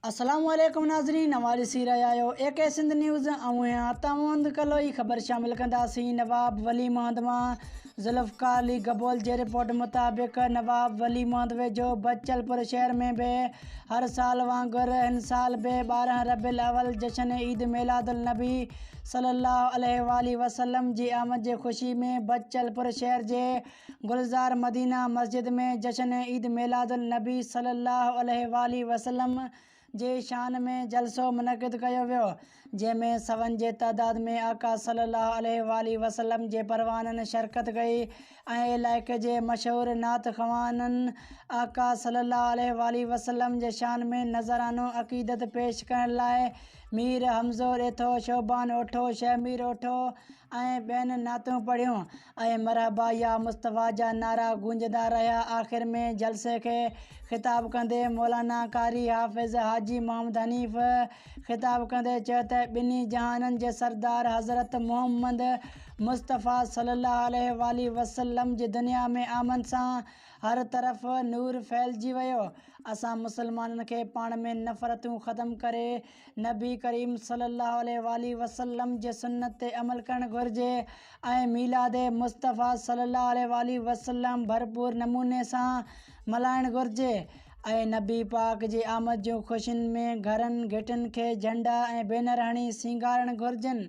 अस्सलामुअलैकुम नाज़रीन, हमारी सी रहा आयो एक सिंध न्यूज़ तमाम कलो ही खबर शामिल कंदासीं। नवाब वली मोहम्मदमा जुल्फ़कार अली गबोल जे रिपोर्ट मुताबिक नवाब वली मोहम्मद जो बचलपुर शहर में भी हर साल वांगुर इन साल भी 12 रबीउल अव्वल जश्न ईद मिलादुल नबी सल्लल्लाहु अलैहि वसल्लम जी आमद जे खुशी में बचलपुर शहर जे गुलजार मदीना मस्जिद में जश्न ईद मिलादुल नबी सल्लल्लाहु अलैहि वसल्लम जे शान में जलसो मुनक़िद किया वियो, जंहिंमें सवन जे तादाद में आका सल्लल्लाहु अलैहि वसल्लम जे परवाननि शिरकत कई ऐं इलाइक़े जे मशहूर नात ख़वाननि आका सल्लल्लाहु अलैहि वसल्लम जे शान में नज़रानो अक़ीदत पेश करण लाइ मीर हमज़ो ॾेथो, शोबान ओठो, शहमीर ओठो ऐं ॿियनि नातूं पढ़ियूं ऐं मरहबा या मुस्तफ़ा जा नारा गूंजदा रहिया। आख़िर में जलसे के ख़िताब कंदे मौलाना कारी हाफ़िज़ हाजी मोहम्मद हनीफ़ ख़िताब कंदे चयो त ॿिन्ही जहाननि जे सरदार हज़रत मोहम्मद मुस्तफ़ा सल्लल्लाहु अलैहि वसल्लम जी दुनिया में आमद सां हर तरफ़ नूर फैलिजी वियो। असां मुसलमाननि खे पाण में नफ़रतूं ख़त्म करे नबी करीम सल्लल्लाहु अलैहि वसल्लम जे सुन्नत ते अमल करणु घुरिजे ऐं मीलाद मुस्तफ़ा सल्लल्लाहु अलैहि वसल्लम भरपूर नमूने सां मल्हाइणु घुरिजे ऐं नबी पाक जी आमद जूं ख़ुशियुनि में घरनि घिटियुनि खे झंडा ऐं बैनर हणी सींगारणु घुरिजनि।